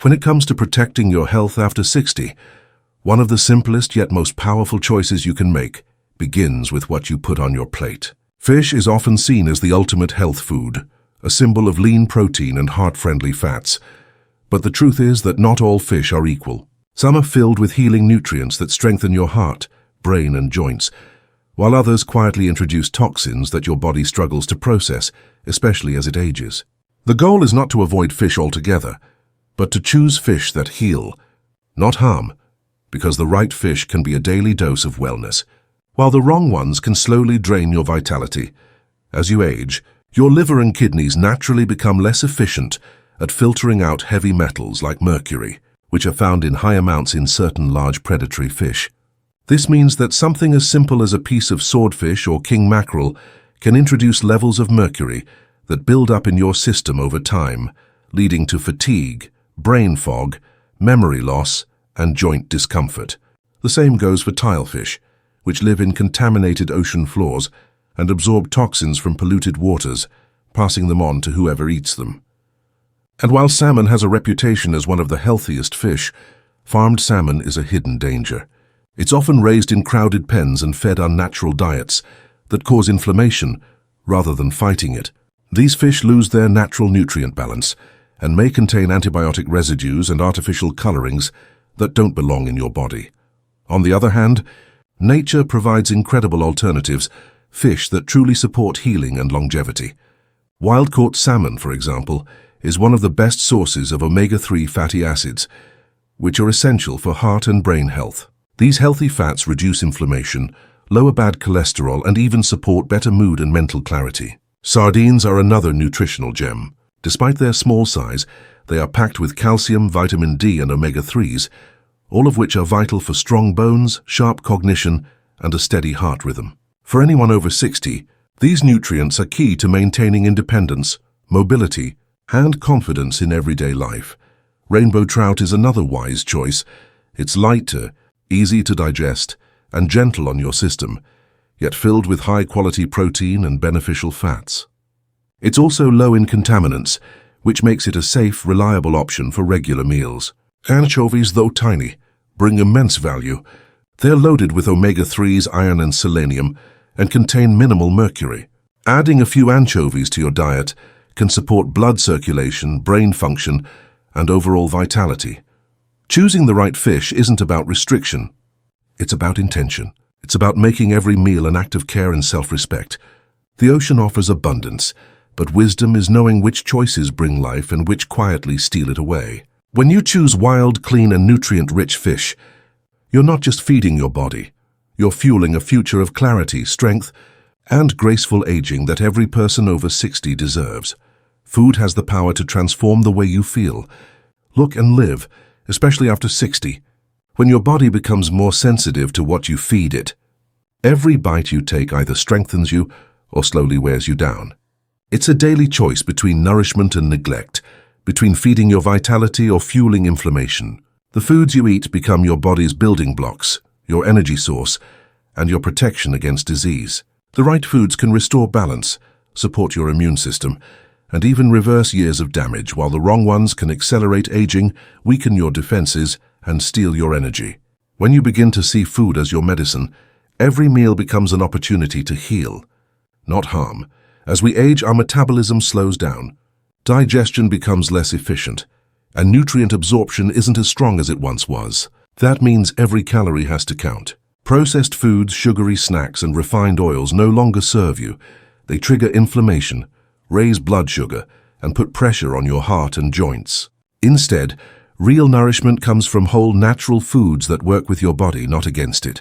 When it comes to protecting your health after 60, one of the simplest yet most powerful choices you can make begins with what you put on your plate. Fish is often seen as the ultimate health food, a symbol of lean protein and heart-friendly fats. But the truth is that not all fish are equal. Some are filled with healing nutrients that strengthen your heart, brain, and joints, while others quietly introduce toxins that your body struggles to process, especially as it ages. The goal is not to avoid fish altogether, but to choose fish that heal, not harm, because the right fish can be a daily dose of wellness, while the wrong ones can slowly drain your vitality. As you age, your liver and kidneys naturally become less efficient at filtering out heavy metals like mercury, which are found in high amounts in certain large predatory fish. This means that something as simple as a piece of swordfish or king mackerel can introduce levels of mercury that build up in your system over time, leading to fatigue, brain fog, memory loss, and joint discomfort. The same goes for tilefish, which live in contaminated ocean floors and absorb toxins from polluted waters, passing them on to whoever eats them. And while salmon has a reputation as one of the healthiest fish, farmed salmon is a hidden danger. It's often raised in crowded pens and fed unnatural diets that cause inflammation rather than fighting it. These fish lose their natural nutrient balance and may contain antibiotic residues and artificial colorings that don't belong in your body. On the other hand, nature provides incredible alternatives, fish that truly support healing and longevity. Wild-caught salmon, for example, is one of the best sources of omega-3 fatty acids, which are essential for heart and brain health. These healthy fats reduce inflammation, lower bad cholesterol, and even support better mood and mental clarity. Sardines are another nutritional gem. Despite their small size, they are packed with calcium, vitamin D, and omega-3s, all of which are vital for strong bones, sharp cognition, and a steady heart rhythm. For anyone over 60, these nutrients are key to maintaining independence, mobility, and confidence in everyday life. Rainbow trout is another wise choice. It's lighter, easy to digest, and gentle on your system, yet filled with high-quality protein and beneficial fats. It's also low in contaminants, which makes it a safe, reliable option for regular meals. Anchovies, though tiny, bring immense value. They're loaded with omega-3s, iron, and selenium, and contain minimal mercury. Adding a few anchovies to your diet can support blood circulation, brain function, and overall vitality. Choosing the right fish isn't about restriction. It's about intention. It's about making every meal an act of care and self-respect. The ocean offers abundance, but wisdom is knowing which choices bring life and which quietly steal it away. When you choose wild, clean, and nutrient-rich fish, you're not just feeding your body. You're fueling a future of clarity, strength, and graceful aging that every person over 60 deserves. Food has the power to transform the way you feel, look, and live, especially after 60, when your body becomes more sensitive to what you feed it. Every bite you take either strengthens you or slowly wears you down. It's a daily choice between nourishment and neglect, between feeding your vitality or fueling inflammation. The foods you eat become your body's building blocks, your energy source, and your protection against disease. The right foods can restore balance, support your immune system, and even reverse years of damage, while the wrong ones can accelerate aging, weaken your defenses, and steal your energy. When you begin to see food as your medicine, every meal becomes an opportunity to heal, not harm. As we age, our metabolism slows down, digestion becomes less efficient, and nutrient absorption isn't as strong as it once was. That means every calorie has to count. Processed foods, sugary snacks, and refined oils no longer serve you. They trigger inflammation, raise blood sugar, and put pressure on your heart and joints. Instead, real nourishment comes from whole natural foods that work with your body, not against it.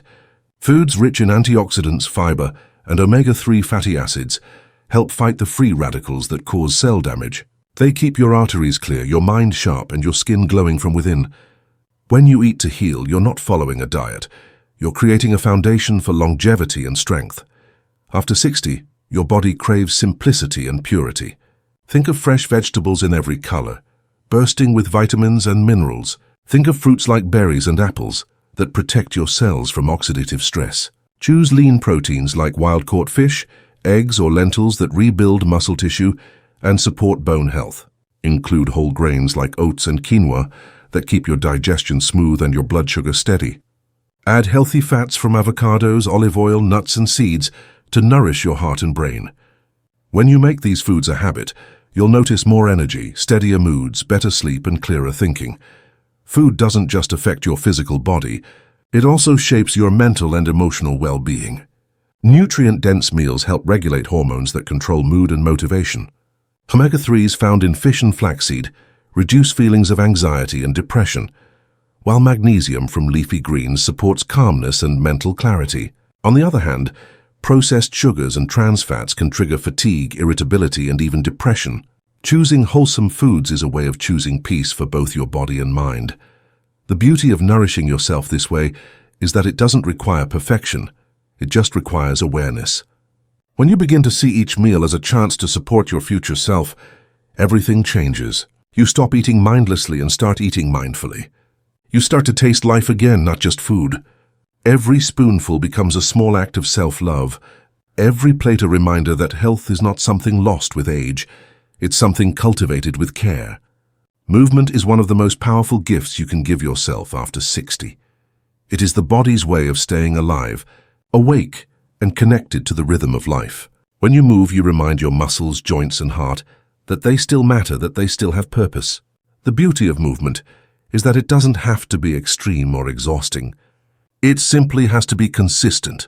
Foods rich in antioxidants, fiber, and omega-3 fatty acids help fight the free radicals that cause cell damage. They keep your arteries clear, your mind sharp, and your skin glowing from within. When you eat to heal, you're not following a diet. You're creating a foundation for longevity and strength. After 60, your body craves simplicity and purity. Think of fresh vegetables in every color, bursting with vitamins and minerals. Think of fruits like berries and apples that protect your cells from oxidative stress. Choose lean proteins like wild-caught fish, eggs, or lentils that rebuild muscle tissue and support bone health. Include whole grains like oats and quinoa that keep your digestion smooth and your blood sugar steady. Add healthy fats from avocados, olive oil, nuts and seeds to nourish your heart and brain. When you make these foods a habit, you'll notice more energy, steadier moods, better sleep and clearer thinking. Food doesn't just affect your physical body, it also shapes your mental and emotional well-being. Nutrient-dense meals help regulate hormones that control mood and motivation. Omega-3s found in fish and flaxseed reduce feelings of anxiety and depression, while magnesium from leafy greens supports calmness and mental clarity. On the other hand, processed sugars and trans fats can trigger fatigue, irritability, and even depression. Choosing wholesome foods is a way of choosing peace for both your body and mind. The beauty of nourishing yourself this way is that it doesn't require perfection, it just requires awareness. When you begin to see each meal as a chance to support your future self, everything changes. You stop eating mindlessly and start eating mindfully. You start to taste life again, not just food. Every spoonful becomes a small act of self-love. Every plate a reminder that health is not something lost with age. It's something cultivated with care. Movement is one of the most powerful gifts you can give yourself after 60. It is the body's way of staying alive, awake, and connected to the rhythm of life. When you move, you remind your muscles, joints, and heart that they still matter, that they still have purpose. The beauty of movement is that it doesn't have to be extreme or exhausting. It simply has to be consistent.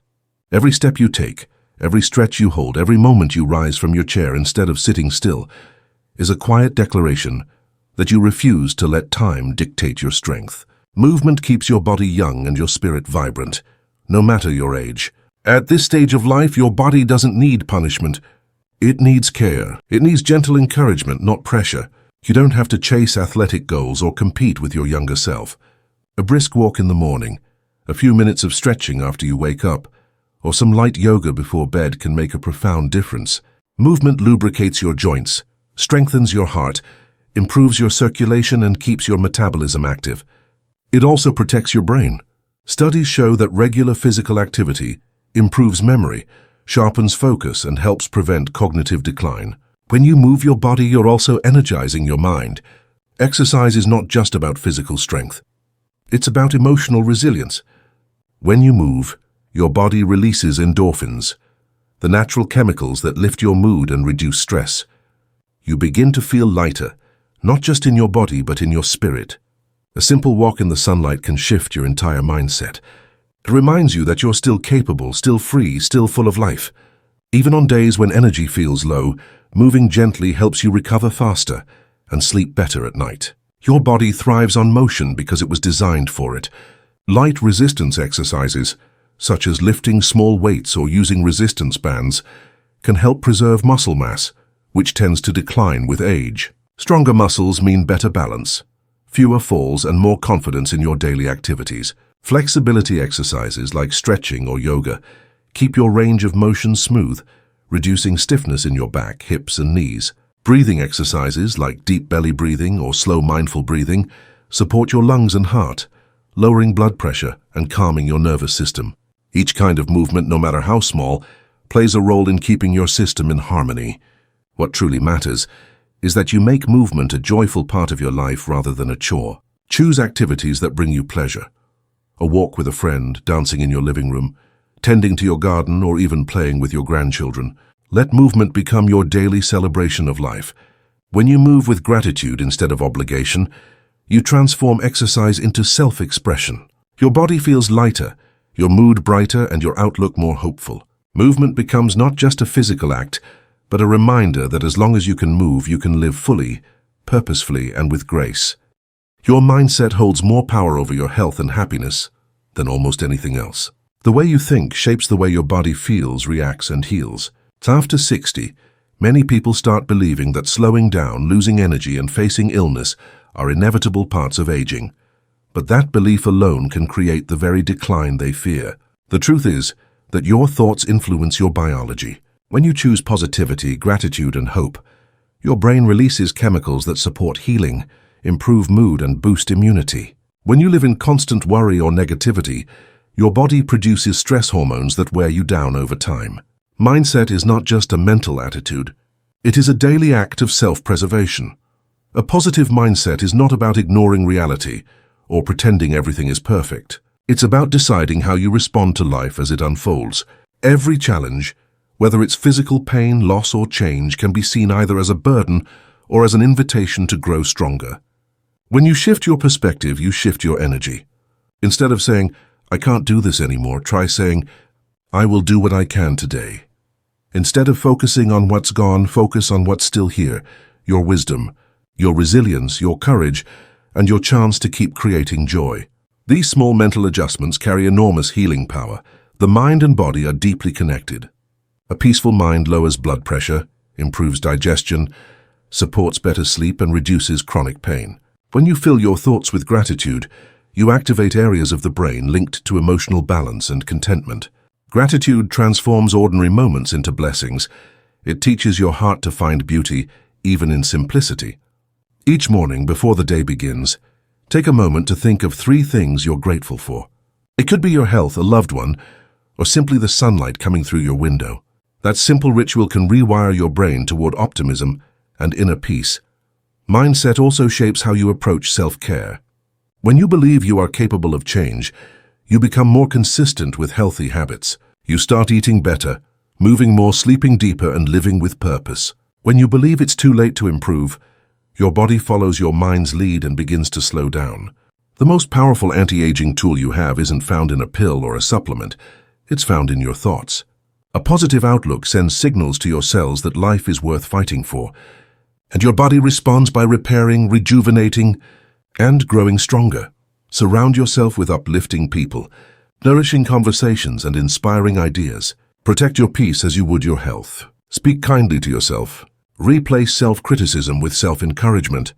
Every step you take, every stretch you hold, every moment you rise from your chair instead of sitting still is a quiet declaration that you refuse to let time dictate your strength. Movement keeps your body young and your spirit vibrant, no matter your age. At this stage of life, your body doesn't need punishment. It needs care. It needs gentle encouragement, not pressure. You don't have to chase athletic goals or compete with your younger self. A brisk walk in the morning, a few minutes of stretching after you wake up, or some light yoga before bed can make a profound difference. Movement lubricates your joints, strengthens your heart, improves your circulation and keeps your metabolism active. It also protects your brain. Studies show that regular physical activity improves memory, sharpens focus, and helps prevent cognitive decline. When you move your body, you're also energizing your mind. Exercise is not just about physical strength. It's about emotional resilience. When you move, your body releases endorphins, the natural chemicals that lift your mood and reduce stress. You begin to feel lighter, not just in your body but in your spirit. A simple walk in the sunlight can shift your entire mindset. It reminds you that you're still capable, still free, still full of life. Even on days when energy feels low, moving gently helps you recover faster and sleep better at night. Your body thrives on motion because it was designed for it. Light resistance exercises, such as lifting small weights or using resistance bands, can help preserve muscle mass, which tends to decline with age. Stronger muscles mean better balance, fewer falls, and more confidence in your daily activities. Flexibility exercises like stretching or yoga keep your range of motion smooth, reducing stiffness in your back, hips, and knees. Breathing exercises like deep belly breathing or slow mindful breathing support your lungs and heart, lowering blood pressure and calming your nervous system. Each kind of movement, no matter how small, plays a role in keeping your system in harmony. What truly matters is that you make movement a joyful part of your life rather than a chore. Choose activities that bring you pleasure. A walk with a friend, dancing in your living room, tending to your garden, or even playing with your grandchildren. Let movement become your daily celebration of life. When you move with gratitude instead of obligation, you transform exercise into self-expression. Your body feels lighter, your mood brighter, and your outlook more hopeful. Movement becomes not just a physical act, but a reminder that as long as you can move, you can live fully, purposefully, and with grace. Your mindset holds more power over your health and happiness than almost anything else. The way you think shapes the way your body feels, reacts, and heals. After 60, many people start believing that slowing down, losing energy, and facing illness are inevitable parts of aging. But that belief alone can create the very decline they fear. The truth is that your thoughts influence your biology. When you choose positivity, gratitude, and hope, your brain releases chemicals that support healing, improve mood, and boost immunity. When you live in constant worry or negativity, your body produces stress hormones that wear you down over time. Mindset is not just a mental attitude. It is a daily act of self-preservation. A positive mindset is not about ignoring reality or pretending everything is perfect. It's about deciding how you respond to life as it unfolds. Every challenge, whether it's physical pain, loss, or change, can be seen either as a burden or as an invitation to grow stronger. When you shift your perspective, you shift your energy. Instead of saying, "I can't do this anymore," try saying, "I will do what I can today." Instead of focusing on what's gone, focus on what's still here, your wisdom, your resilience, your courage, and your chance to keep creating joy. These small mental adjustments carry enormous healing power. The mind and body are deeply connected. A peaceful mind lowers blood pressure, improves digestion, supports better sleep, and reduces chronic pain. When you fill your thoughts with gratitude, you activate areas of the brain linked to emotional balance and contentment. Gratitude transforms ordinary moments into blessings. It teaches your heart to find beauty, even in simplicity. Each morning, before the day begins, take a moment to think of 3 things you're grateful for. It could be your health, a loved one, or simply the sunlight coming through your window. That simple ritual can rewire your brain toward optimism and inner peace. Mindset also shapes how you approach self-care. When you believe you are capable of change, you become more consistent with healthy habits. You start eating better, moving more, sleeping deeper, and living with purpose. When you believe it's too late to improve, your body follows your mind's lead and begins to slow down. The most powerful anti-aging tool you have isn't found in a pill or a supplement. It's found in your thoughts. A positive outlook sends signals to your cells that life is worth fighting for, and your body responds by repairing, rejuvenating, and growing stronger. Surround yourself with uplifting people, nourishing conversations, and inspiring ideas. Protect your peace as you would your health. Speak kindly to yourself. Replace self-criticism with self-encouragement.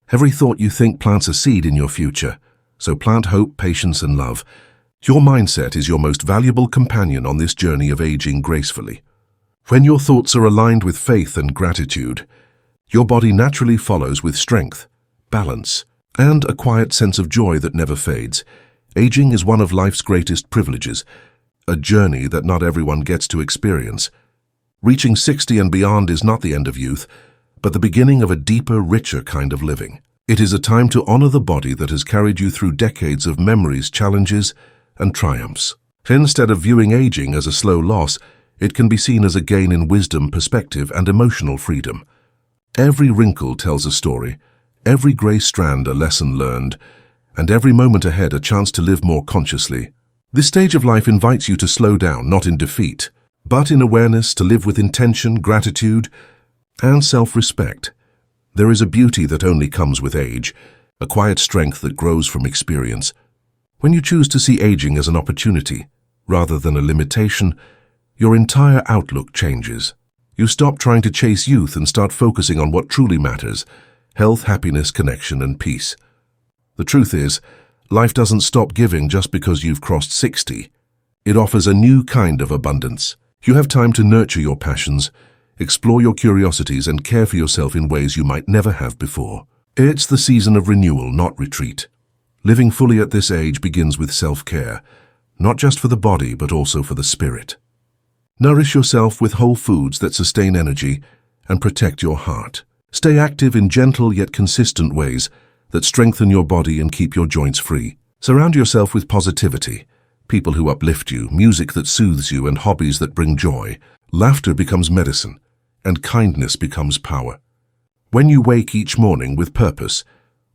Every thought you think plants a seed in your future, so plant hope, patience, and love. Your mindset is your most valuable companion on this journey of aging gracefully. When your thoughts are aligned with faith and gratitude, your body naturally follows with strength, balance, and a quiet sense of joy that never fades. Aging is one of life's greatest privileges, a journey that not everyone gets to experience. Reaching 60 and beyond is not the end of youth, but the beginning of a deeper, richer kind of living. It is a time to honor the body that has carried you through decades of memories, challenges, and triumphs. Instead of viewing aging as a slow loss, it can be seen as a gain in wisdom, perspective, and emotional freedom. Every wrinkle tells a story, every gray strand a lesson learned, and every moment ahead a chance to live more consciously. This stage of life invites you to slow down, not in defeat, but in awareness, to live with intention, gratitude, and self-respect. There is a beauty that only comes with age, a quiet strength that grows from experience. When you choose to see aging as an opportunity, rather than a limitation, your entire outlook changes. You stop trying to chase youth and start focusing on what truly matters: health, happiness, connection, and peace. The truth is, life doesn't stop giving just because you've crossed 60. It offers a new kind of abundance. You have time to nurture your passions, explore your curiosities, and care for yourself in ways you might never have before. It's the season of renewal, not retreat. Living fully at this age begins with self-care, not just for the body, but also for the spirit. Nourish yourself with whole foods that sustain energy and protect your heart. Stay active in gentle yet consistent ways that strengthen your body and keep your joints free. Surround yourself with positivity, people who uplift you, music that soothes you, and hobbies that bring joy. Laughter becomes medicine, and kindness becomes power. When you wake each morning with purpose,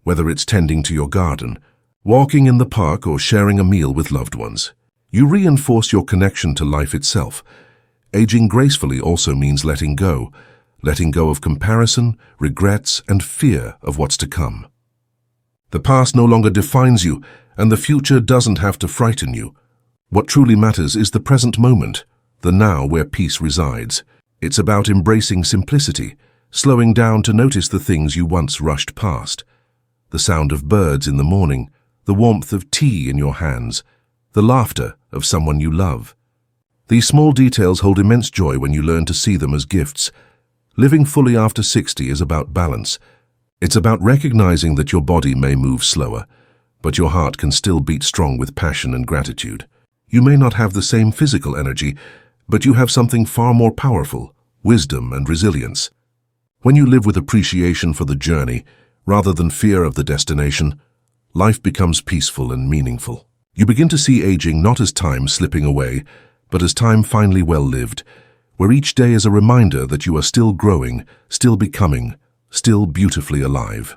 whether it's tending to your garden, walking in the park, or sharing a meal with loved ones, you reinforce your connection to life itself. Aging gracefully also means letting go of comparison, regrets, and fear of what's to come. The past no longer defines you, and the future doesn't have to frighten you. What truly matters is the present moment, the now where peace resides. It's about embracing simplicity, slowing down to notice the things you once rushed past. The sound of birds in the morning, the warmth of tea in your hands, the laughter of someone you love. These small details hold immense joy when you learn to see them as gifts. Living fully after 60 is about balance. It's about recognizing that your body may move slower, but your heart can still beat strong with passion and gratitude. You may not have the same physical energy, but you have something far more powerful: wisdom and resilience. When you live with appreciation for the journey, Rather than fear of the destination, life becomes peaceful and meaningful. You begin to see aging not as time slipping away, but as time finally well lived, where each day is a reminder that you are still growing, still becoming, still beautifully alive.